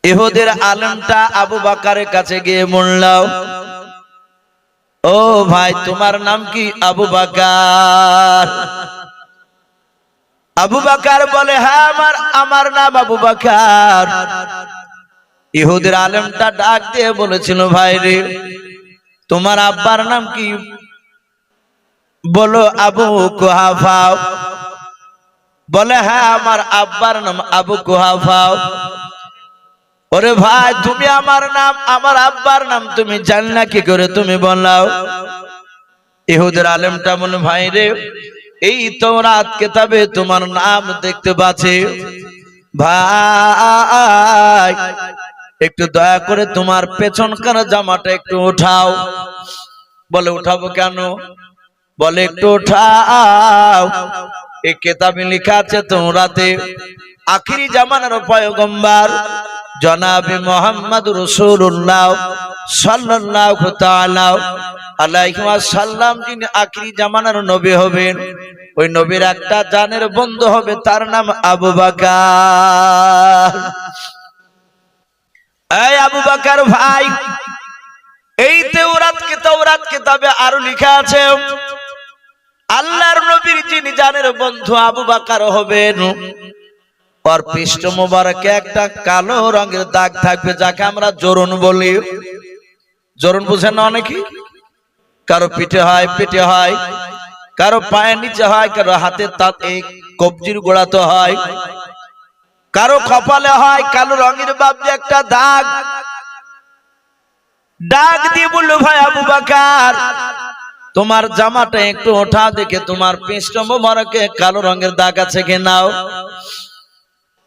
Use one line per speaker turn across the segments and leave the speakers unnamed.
ইহুদের আলেমটা আবু বকরের কাছে গিয়ে বলল, ও ভাই তোমার নাম কি? আবু বকর। আবু বকর বলে, হ্যাঁ আমার নাম আবু বকর। ইহুদের আলেমটা ডাক দিয়ে বলেছিল, ভাই রে তোমার আব্বার নাম কি? বলো আবু কুহাফা। বলে, হ্যাঁ আমার আব্বার নাম আবু কুহাফা। ওরে ভাই তুমি আমার নাম আমার আব্বার নাম তুমি জানলা কি করে? তুমি বললাও। ইহুদের আলেমটা বলে, ভাই রে এই তাওরাত কিতাবে তোমার নাম দেখতে পাচ্ছি, ভাই একটু দয়া করে তোমার পেছনকার জামাটা একটু উঠাও। বলে, উঠাবো কেন? বলে, একটু উঠাও। এই কিতাবে লেখা আছে তাওরাতে আখিরি জামানার পয়গম্বর জনাবে মুহাম্মদ রাসূলুল্লাহ সাল্লাল্লাহু তাআলা আলাইহি ওয়াসাল্লাম যিনি আখিরি জামানার নবী হবেন, ওই নবীর একটা জানের বন্ধু হবে, তার নাম আবু বকর। এই আবু বকর ভাই, এই তাওরাত কিতাবে আরো লেখা আছে আল্লাহর নবীর যিনি জানের বন্ধু আবু বকর হবেন, ওর পৃষ্ঠ মোবারকে একটা কালো রঙের দাগ থাকবে, যাকে আমরা জোরন বলি। জোরন বুঝেন না অনেকে? কারো পিঠে হয়, পেটে হয়, কারো পায়ের নিচে হয়, কারো হাতের তাতে কবজির গোড়াতে হয়, কারো কপালে হয় কালো রঙের বাবজি একটা দাগ। ডাক দিয়ে বললো, ভাই আবু বকর তোমার জামাটা একটু ওঠা, দেখে তোমার পৃষ্ঠ মোবারকে কালো রঙের দাগ আছে কি নাও।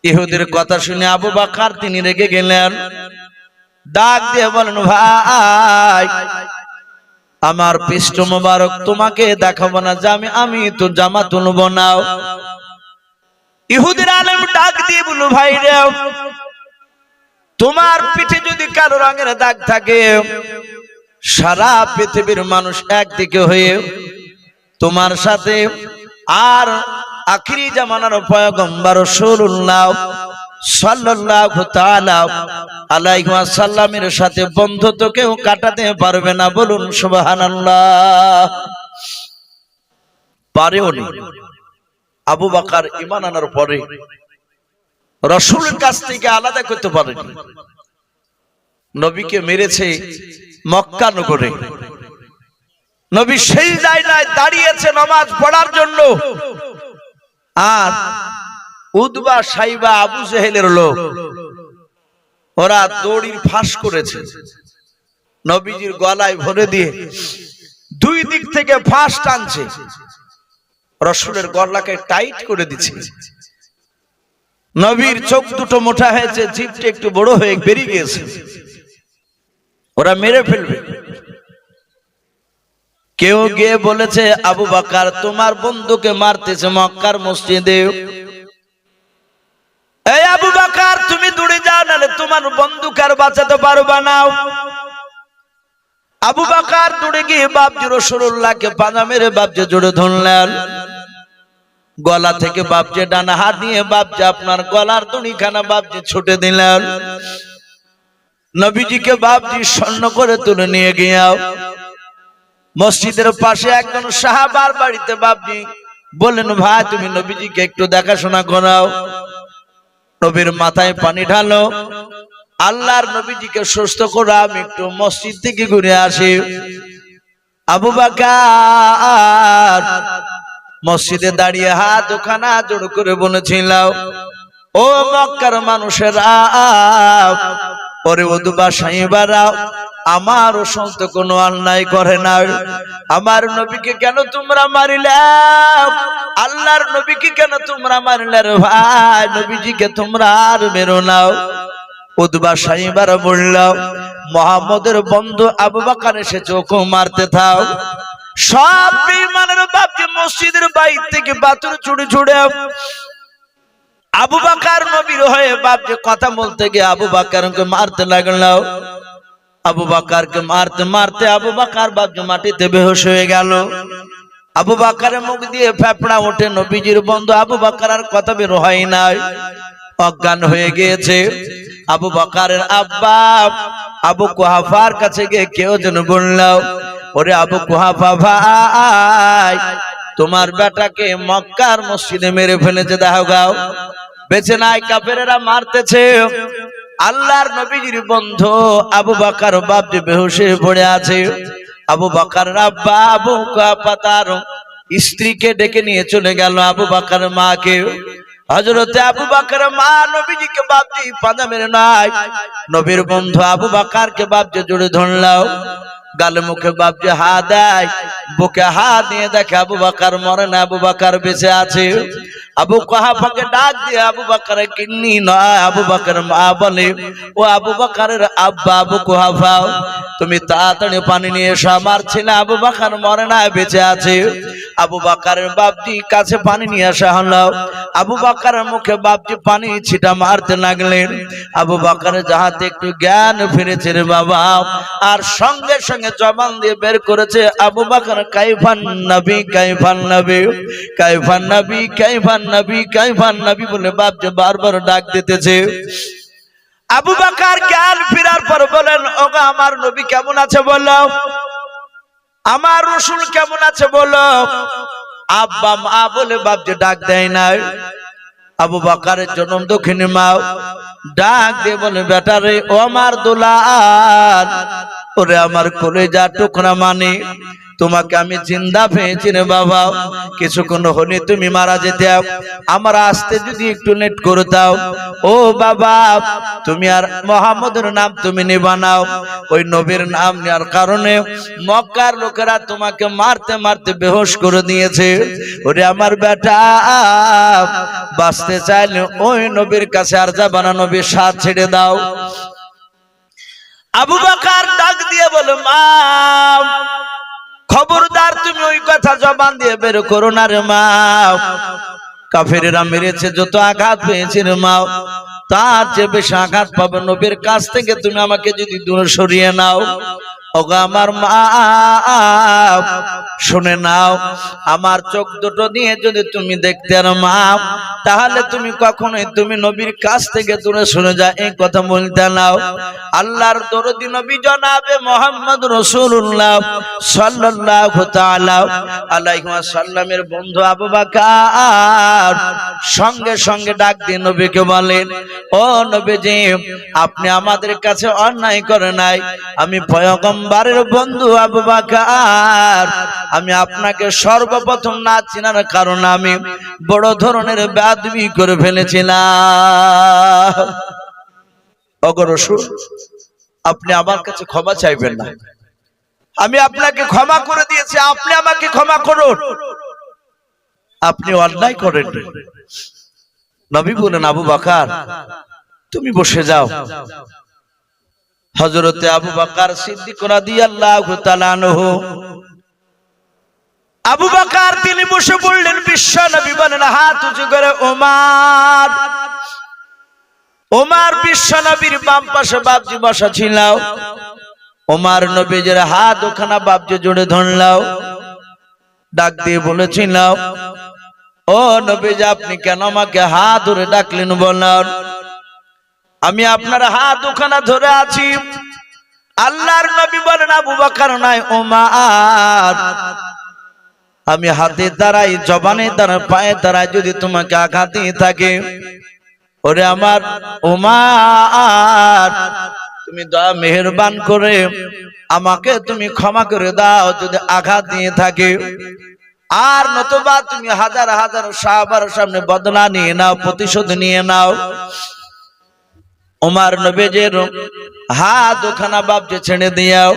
ইহুদের কথা শুনে আবু বকর তিনি রেগে গেলেন, ডাক দিয়ে বলেন, ভাই আমার পৃষ্ঠ মোবারক তোমাকে দেখাবো না, আমি তো জামা তুলবো না। ইহুদের আলেম ডাক দিয়ে বলল, ভাই রে তোমার পিঠে যদি কালো রঙের দাগ থাকে, সারা পৃথিবীর মানুষ একদিকে হয়ে তোমার সাথে আর আখিরি জামানার পয়গম্বর রাসূলুল্লাহ সাল্লাল্লাহু তাআলা আলাইহি ওয়াসাল্লামের সাথে বন্ধুত্ব কেউ কাটাতে পারবে না। বলুন সুবহানাল্লাহ। পারেও নি। আবু বকর ঈমান আনার পরে রাসূলের কাছ থেকে আলাদা করতে পারেনি। নবীকে মেরেছে মক্কা নগরে, নবী সেই জায়গায় দাঁড়িয়েছে নামাজ পড়ার জন্য, আর উতবা সাইবা আবু জেহেলের লোক ওরা দড়ির ফাঁস করেছে, নবীজির গলায় ভরে দিয়ে দুই দিক থেকে ফাঁস টানছে, রাসূলের গলাকে টাইট করে দিচ্ছে। নবীর চোখ দুটো মোটা হয়েছে, জিভটা একটু বড় হয়ে বেরিয়ে গেছে, ওরা মেরে ফেলবে। কেউ গিয়ে বলেছে, আবু বকর তোমার বন্ধুকে মারতেছে মক্কার মসজিদে। এই আবু বকর তুমি দূরে যাও, নাহলে তোমার বন্ধুকে আর বাঁচাতে পারবা না। আবু বকর দূরে গিয়ে বাপজি রাসূলুল্লাহকে পাজা মেরে বাপজি জোরে ধরলেন, গলা থেকে বাপজি ডানা হাত নিয়ে বাপজি আপনার গলার দড়িখানা বাপজি ছুটে দিলেন। নবীজিকে বাপজি স্বর্ণ করে তুলে নিয়ে গিয়াও মসজিদের পাশে একজন সাহাবার বাড়িতে বাপজি বললেন, ভাই তুমি নবীজিকে একটু দেখাশোনা করাও, নবীর মাথায় পানি ঢালো, আল্লাহর নবীজিকে সুস্থ করো, আমি একটু মসজিদ থেকে ঘুরে আসি। আবু বকর মসজিদে দাঁড়িয়ে হাত ওখানা জোড় করে বলেছিল, ও মক্কার মানুষেরা, ওরে উতবা সাইবারা, আমার সন্ত কোনো অন্যায় করে না, আমার নবীকে কেন তোমরা মারিলে? আল্লাহর নবীকে কেন তোমরা মারিলে রে ভাই? নবীজিকে তোমরা আর মেরো নাও। উতবা সাইবারা বলল, মুহাম্মদের বন্ধু আবু বকর এসেছে, ওকে মারতে থাও। সব বেঈমানের বাপকে মসজিদের বাইর থেকে বাতুর ছুড়ে ছুড়ে আবু বকর নবীর হয়ে বাপকে কথা বলতে গিয়ে আবু বকরকে মারতে লাগলো। আবু বকরকে মারতে মারতে আবু বকর বাপজি মাটিতে বেহুশ হয়ে গেল। আবু বকরের মুখ দিয়ে ফেফড়া ওঠে, নবীজির বন্ধু আবু বকর আর কথা বের হয় না, অজ্ঞান হয়ে গিয়েছে। আবু বকরের আব্বা আবু কুহাফার কাছে গিয়ে কেউ যেন বলল, ওরে আবু কুহাফা ভাই, তোমার বেটাকে মক্কার মসজিদে মেরে ফেলেছে, দেখো গাও বেঁচে নাই, কাফেরেরা মারতেছে। আল্লাহর নবীজির বন্ধু আবু বকর বাপ যে বেহুশ হয়ে পড়ে আছে। আবু বকরের আব্বা আবু কুহাফা তার স্ত্রীকে ডেকে নিয়ে চলে গেল আবু বকরের মাকে। হযরতে আবু বকর মা নবীজিকে বাপজি পাঁজা মেরে নাই, নবীর বন্ধু আবু বকরকে বাপজি জড়িয়ে ধরলাও, গালে মুখে বাপজি হাত দেয়, বুকে হাত দিয়ে দেখে আবু বকর মরে না, আবু বকর বেঁচে আছে। আবু কুহাফাকে ডাক দিয়ে আবু বকরের কিন্নি নয়, আবু বকর মা বলে, ও আবু বকরের আব্বা আবু কুহাফা, তুমি তাড়াতাড়ি পানি নিয়ে এসো, আমার ছেলে আবু বকর মরে না, বেঁচে আছে। আবু বকরের বাপজি কাছে পানি নিয়ে আসা হলো। আবু বকরের মুখে বাপজি পানি ছিটা মারতে লাগলেন। আবু বকরের যাহাতে একটু জ্ঞান ফিরেছে রে বাবা, আর সঙ্গে সঙ্গে জবান দিয়ে বের করেছে, আবু বকর কাইফান নবী কাইফান নবী কাইফান নবী কাইফান নবী কাইফান নবী বলে বাপজি বারবার ডাক দিতেছে। আবু বকর জ্ঞান ফেরার পর বলেন, ওগো আমার নবী কেমন আছে বলো, আমার রাসূল কেমন আছে বলো। আব্বা মা বলে বাপজি ডাক দেয় না। আবু বকরের জন্ম দক্ষিণী মা ডাক দিয়ে বলে, বেটা রে, ও আমার দুলাল, ওরে আমার কলেজা টুকরা, মানে তোমাকে আমি জিন্দা পেয়েছি রে বাবা, কিছুক্ষণ হলে তুমি মারা যেতে, আমার আসতে যদি একটু লেট করে দাও। ও বাবা, তুমি আর মুহাম্মদের নাম তুমি নিবা নাও, ওই নবীর নাম নেওয়ার কারণে মক্কার লোকেরা তোমাকে মারতে মারতে বেহুশ করে দিয়েছে। ওরে আমার বেটা, বাঁচতে চাইলে ওই নবীর কাছে আর যাবা না, নবীর সাথ ছেড়ে দাও। আবু বকর ডাক দিয়ে বলে, মা খবরদার তুমি ওই কথা জবান দিয়ে বের করো না রে মা, কাফেরেরা মেরেছে, যত আঘাত পেয়েছে রে মা, তার চেয়ে বেশি আঘাত পাবে নবীর কাছ থেকে তুমি আমাকে যদি দূরে সরিয়ে নাও। ওগো আমার মা, শুনে নাও, আমার চোখ দুটো দিয়ে যদি তুমি দেখতে আর মা, তাহলে তুমি কখনোই তুমি নবীর কাছ থেকে দূরে সরে যা, এই কথা বলতে নাও। আল্লাহর দরদি নবী জনাবে মুহাম্মদ রাসূলুল্লাহ সাল্লাল্লাহু তাআলা আলাইহি ওয়াসাল্লামের বন্ধু আবু বকর সঙ্গে সঙ্গে ডাক দিয়ে নবীকে বলেন, ও নবীজি, আপনি আমাদের কাছে অন্যায় করে নাই, আমি পয়গম্বরের বন্ধু আবু বকর, আমি আপনাকে সর্বপ্রথম না চিনার কারণ আমি বড় ধরনের বেয়াদবি করে ফেলেছিলাম। ওগো রাসূল, আপনি আমার কাছে ক্ষমা চাইবেন না, আমি আপনাকে ক্ষমা করে দিয়েছি, আপনি আমাকে ক্ষমা করুন, আপনি অন্যায় করেন। নবী বলেন, আবু বকর তুমি বসে যাও। হযরতে আবু বকর সিদ্দিক রাদিয়াল্লাহু তাআলা আনহু, আবু বকর তিনি বসে পড়লেন। বিশ্ব নবী বলেন, হাত উঁচু করে ওমর। ওমর বিশ্ব নবীর বাম পাশে বাপজি বসা ছিল। ওমর নবীর হাত ওখানা বাপজি জুড়ে ধরলাও, ডাক দিয়ে বলেছিল, ও নবীজি, আপনি কেন আমাকে হাত ধরে ডাকলেন বলেন? আমি আপনার হাত ওখানা ধরে আছি। আল্লাহর নবী বলেন, আবু বকর নাই ওমর, আমি হাতে দ্বারাই, জবানে দ্বারা, পায়ে দ্বারাই যদি তোমাকে আঘাত দিয়ে থাকে, ওরে আমার ওমর, তুমি দয়া মেহেরবান করে আমাকে তুমি ক্ষমা করে দাও যদি আঘাত দিয়ে থাকে, আর নতুবা তুমি হাজার হাজার সাহাবার সামনে বদলা নিয়ে নাও, প্রতিশোধ নিয়ে নাও। ওমর নবীজির হাত ওখানা বাপজি ছেড়ে দিয়াও।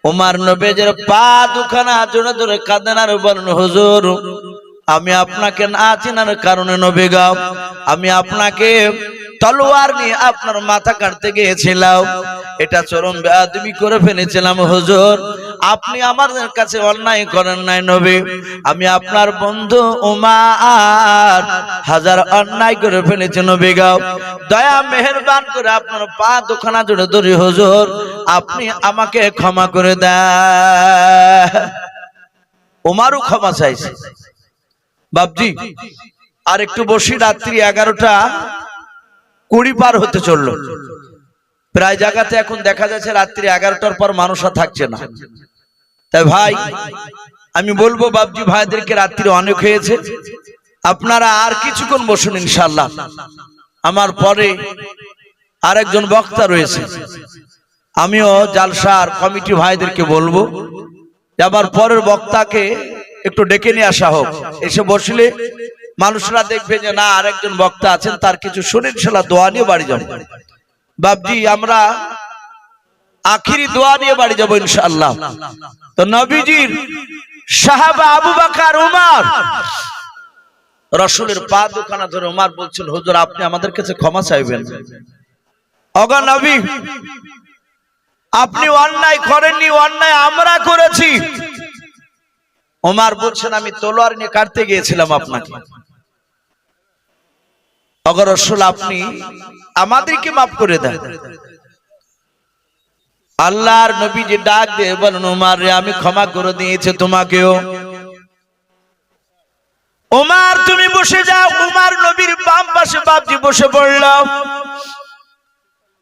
ওমর নবীজির পা দুখানা জোরে জোরে কাঁদেন আর বলেন, হুজুর, আমি আপনাকে না চিনার কারণে নবী গো, আমি আপনাকে তলোয়ার নিয়ে আপনার মাথা কাটতে গিয়েছিলাম, এটা চরম বেয়াদবি করে ফেলেছিলাম। হুজুর, আপনি আমাদের কাছে অন্যায় করেন নাই নবী, আমি আপনার বন্ধু ওমর হাজার অন্যায় করে ফেলেছি নবী গো, দয়া মেহেরবান করে আপনার পা দুখানা জোরে ধরি হুজুর, আপনি আমাকে ক্ষমা করে দেন। ওমরও ক্ষমা চাইছে। বাপজি আর একটু বসি, রাত্রি 11টা 20 পার হতে চললো। প্রায় জায়গাতে এখন দেখা যাচ্ছে রাত্রি 11টার পর মানুষ আর থাকছে না। তাই ভাই আমি বলবো বাবজি ভাইদেরকে, রাত্রি অনেক হয়েছে, আপনারা আর কিছুক্ষণ বসুন, ইনশাআল্লাহ আমার পরে আরেকজন বক্তা রয়েছে, আমিও জালসার কমিটি ভাইদেরকে বলবো যে আমার পরের বক্তাকে একটু ডেকে নিয়ে আসা হোক। এসে বসলে মানুষরা দেখবে যে না আরেকজন বক্তা আছেন, তার কিছু শুনে ইনশাআল্লাহ দোয়া নিয়ে বাড়ি যাবো। বাবজি আমরা আখিরি দোয়া নিয়ে বাড়ি যাবো ইনশাআল্লাহ। তো নবীজির সাহাবা আবু বকর, উমর, রাসূলের পা দুখানা ধরে উমর বলছেন, হুজুর আপনি আমাদের কাছে ক্ষমা চাইবেন। ওগো নবী, আপনি অন্যায় করেননি, অন্যায় আমরা করেছি। উমর বলছেন আমি তলোয়ার নিয়ে কাটতে গিয়েছিলাম আপনাকে। ওগো রাসূল আপনি আমাদেরকে মাফ করে দেন। আল্লাহর নবী যে ডাক দিয়ে বলেন, উমর রে আমি ক্ষমা করে দিয়েছি তোমাকেও। উমর তুমি বসে যাও। উমর নবীর বাম পাশে বাবজি বসে পড়ল।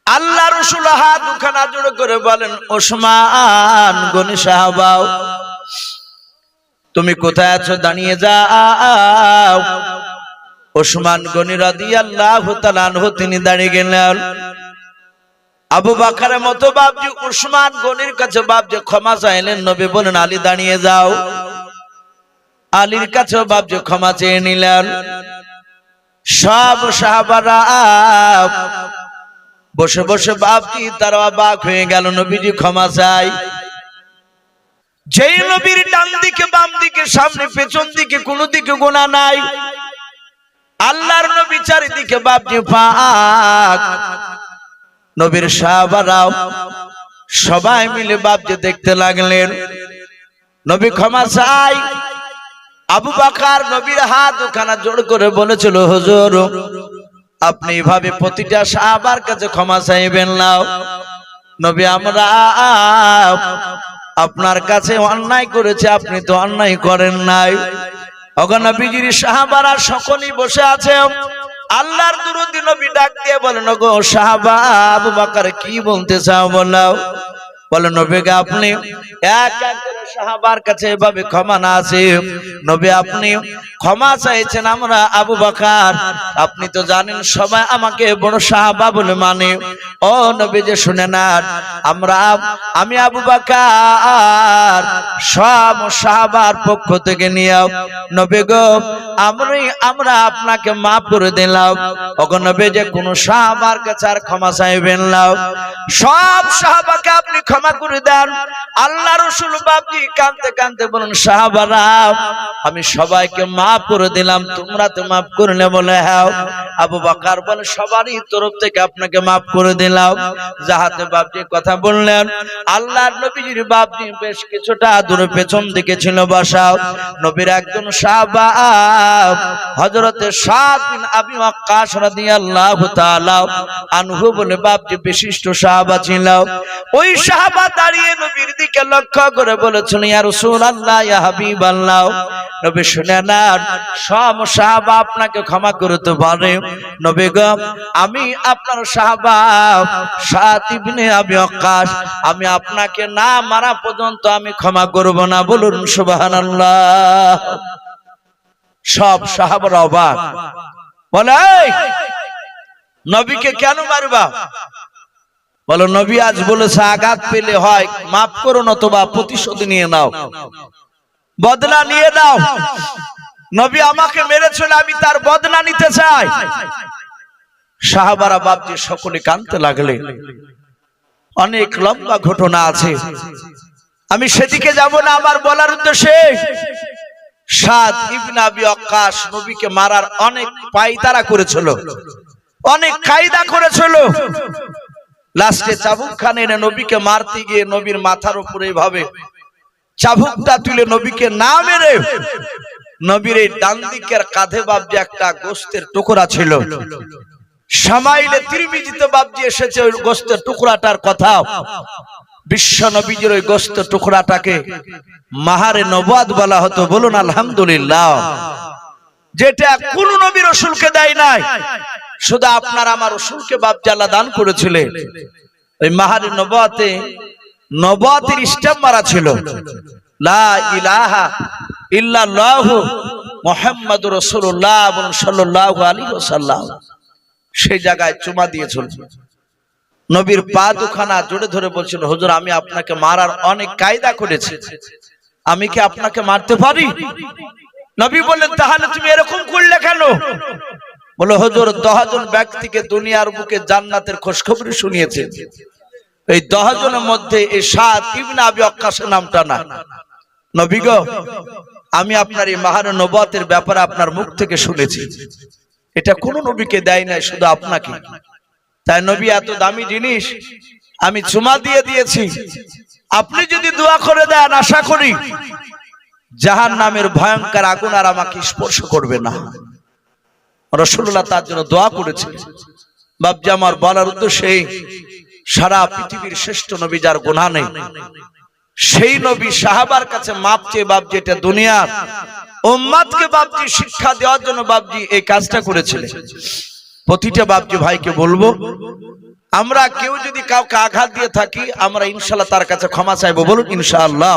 আল্লাহ রাসূল হাত দুখানা জোড় করে বলেন, ওসমান গনি সাহাবা তুমি কোথায় আছো, দাঁড়িয়ে যাও। ওসমান গনি রাদিয়াল্লাহু তাআলা আনহু তিনি দাঁড়িয়ে গেলেন। আবু বকরের মতো বাবজি ওসমান গনির কাছে বাবজি ক্ষমা চাইলেন। নবী বলেন আলী দাঁড়িয়ে যাও। আলীর কাছে বাবজি ক্ষমা চেয়ে নিলেন। সব সাহাবারা বসে বসে বাবজি তারা অবাক হয়ে গেল, নবীজি ক্ষমা চাই। যেই নবীর ডান দিকে বাম দিকে সামনে পেছন দিকে কোনো দিকে গুনাহ নাই, আল্লাহর নবী চারিদিকে বাবজি পাক। নবীর সাহাবারাও সবাই মিলে বাবজি দেখতে লাগলেন। নবী ক্ষমা চাই। আবু বকর নবীর হাত দুখানা জোড় করে বলেছিল, হুজুর আপনি এভাবে প্রতিটা সাহাবার কাছে ক্ষমা চাইবেন না। নবী আমরা আপনার কাছে অন্যায় করেছি, আপনি তো অন্যায় করেন নাই। ওগো নবীজির সাহাবারা সকলেই বসে আছে। আল্লাহর দুরূদী নবী ডাক দিয়ে বলেন, ওগো সাহাবা আবু বকর কি বলতে চাও বলো। বলে নবীকে আপনি এক এক করে সাহাবার কাছে এভাবে ক্ষমা না আছে। নবী আপনি ক্ষমা চাইছেন আমরা আবু বকর, আপনি তো জানেন সবাই আমাকে বড় সাহাবা বলে মানে। ও নবী যে শুনে না, আমি আবু বকর সব সাহাবার পক্ষ থেকে নিয়ে নবী গো আমরা আপনাকে মাফ করে দিলাম। ওগো নবী যে কোন সাহাবার কাছে আর ক্ষমা চাইবেন না, সব সাহাবাকে আপনি ক্ষমা করে দেন। আল্লাহ রাসূল বাবজি কাঁদতে কাঁদতে বলেন, সাহাবারা আমি সবাইকে মাফ করে দিলাম, তোমরা তো মাফ করলে। বলে হ্যাঁ। আবু বকর বলে সবারই তরফ থেকে আপনাকে মাফ করে দিলাম। যাহাতে বাবজি কথা বললেন, আল্লাহর নবীজির বাবজি বেশ কিছুটা দূরে পেছন দিকে ছিল বসা। নবীর একজন সাহাবা হযরতে সাদ বিন আবি ওয়াক্কাস রাদিয়াল্লাহু তাআলা আনহু বলে বাবজি বিশিষ্ট সাহাবা ছিল। ওই সাহাবা দাঁড়িয়ে নবীর দিকে লক্ষ্য করে বলেছেন, ইয়া রাসূলুল্লাহ ইয়া হাবিবাল্লাহ। নবী শুনে না, সব সাহাবা আপনাকে ক্ষমা করতে পারে। নবী গো আমি আপনার সাহাবা সাদ ইবনে আবি ওয়াক্কাস, আমি আপনাকে না মারা পর্যন্ত আমি ক্ষমা করব না। বলুন সুবহানাল্লাহ। সব সাহাবারা অবাক, বলে নবীকে কেন মারবা? বলো নবী আজ বলেছে আঘাত পেলে হয় মাফ করো, নতুবা প্রতিশোধ নিয়ে নাও, বদলা নিয়ে নাও। নবী আমাকে মেরেছিল, আমি তার বদলা নিতে চাই। সাহাবারা বাবজি সকলে কাঁদতে লাগলে। অনেক লম্বা ঘটনা আছে, আমি সেদিকে যাব না। আমার বলার উদ্দেশ্যে সাদ ইবনে আবি ওয়াক্কাস নবীকে মারার অনেক পায়তারা করেছিল, অনেক কায়দা করেছিল। লাস্টে চাবুক খানে এনে নবীকে মারতে গিয়ে নবীর মাথার উপরে এইভাবে চাবুকটা তুলে নবীকে না মেরে নবীর এই ডান দিকের কাঁধে বাবজি একটা গোস্তের টুকরা ছিল। শামাইলে তিরমিজিতে বাবজি এসেছে ওই গোস্তের টুকরাটার কথা। বিশ্ব নবীজির ওই গোস্তের টুকরাটাকে মাহারে নবুয়াত বলা হতো। বলুন আলহামদুলিল্লাহ। যেটা কোন নবী রাসূলকে দেয় নাই, শুধু আপনার আমার রাসূলকে বাপজি আল্লাহ দান করেছিলেন। ওই মাহারি নবুয়তের স্ট্যাম্প মারা ছিল, লা ইলাহা ইল্লাল্লাহু মুহাম্মাদুর রাসূলুল্লাহ সাল্লাল্লাহু আলাইহি ওয়াসাল্লাম। সেই জায়গায় চুমা দিয়েছিল। নবীর পা দুখানা জোরে ধরে বলছিল, হুজুর আমি আপনাকে মারার অনেক কায়দা করেছি, আমি কি আপনাকে মারতে পারি? নবী বললেন, তাহলে তুমি এরকম করলে কেন? বলে, হুজুর 10 জন ব্যক্তিকে দুনিয়ার বুকে জান্নাতের খোঁজখবরি শুনিয়েছে, এই 10 জনের মধ্যে এই সাদ ইবনে আবি ওয়াক্কাসের নামটা না। নবী গো, আমি আপনার এই মাহারে নবুয়তের ব্যাপারে আপনার মুখ থেকে শুনেছি, এটা কোন নবীকে দেয় নাই, শুধু আপনাকে। তাই নবী এত দামি জিনিস আমি চুমা দিয়ে দিয়েছি, আপনি যদি দোয়া করে দেন আশা করি জাহান্নামের ভয়ঙ্কর আগুন আর আমাকে স্পর্শ করবে না। রাসূলুল্লাহ তার জন্য দোয়া করেছেন। বাপজি আমার বলার উদ্দেশ্য এই, সারা পৃথিবীর শ্রেষ্ঠ নবী যার গুনাহ নেই, সেই নবী সাহাবার কাছে মাপ চেয়ে বাপজি এটা দুনিয়ার উম্মতকে বাপজি শিক্ষা দেওয়ার জন্য বাপজি এই কাজটা করেছিলেন। প্রতিটা বাপজি ভাইকে বলবো, আমরা কেউ যদি কাউকে আঘাত দিয়ে থাকি আমরা ইনশাআল্লাহ তার কাছে ক্ষমা চাইবো, বলুন ইনশাআল্লাহ।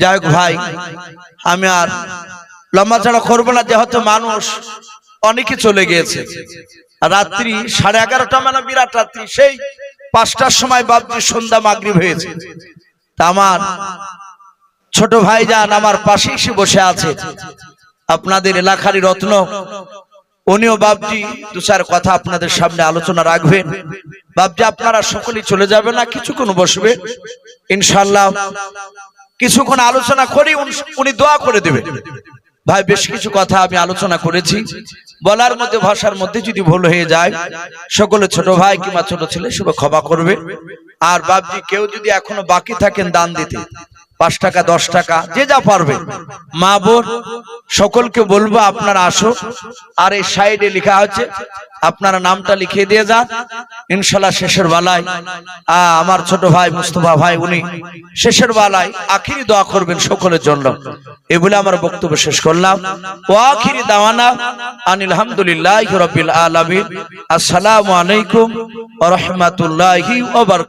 যাই হোক ভাই, আমি আর লম্বা চড়া করবো না, যেহেতু মানুষ অনেকে চলে গিয়েছে। রাত্রি 11:30 মানে বিরাট রাত্রি, সেই 5টার সময় বাপজি সন্ধ্যা মাগরিব হয়েছে। তা আমার ছোট ভাই যান আমার পাশে এসে বসে আছে, আপনাদের এলাকারই রত্ন, উনিও বাপজি 2-4 কথা আপনাদের সামনে আলোচনা রাখবেন। বাপজি আপনারা সকলেই চলে যাবে না, কিছুক্ষণ বসবে ইনশাআল্লাহ, কিছুক্ষণ আলোচনা করি, উনি দোয়া করে দেবেন। ভাই বেশ কিছু কথা আমি আলোচনা করেছি, বলার মধ্যে ভাষার মধ্যে যদি ভুল হয়ে যায় সকলে ছোট ভাই কিংবা ছোট ছেলে সব ক্ষমা করবে। আর বাপজি কেউ যদি এখনো বাকি থাকেন দান দিতে, 5 টাকা 10 টাকা যে যা পারবে, মা বোন সকলকে বলবো আপনারা আসো। আর এই সাইডে লেখা আছে আপনারা নামটা লিখিয়ে দিয়ে যান, ইনশাআল্লাহ শেষের বেলায় আমার ছোট ভাই মুস্তাফা ভাই উনি শেষের বেলায় আখিরি দোয়া করবেন সকলের জন্য। এই বলে আমার বক্তব্য শেষ করলাম। ওয়া আখিরি দাওয়ানা আনিল হামদুলিল্লাহি রাব্বিল আলামিন। আসসালামু আলাইকুম ওয়া রাহমাতুল্লাহি ওয়া বারাকাতুহু।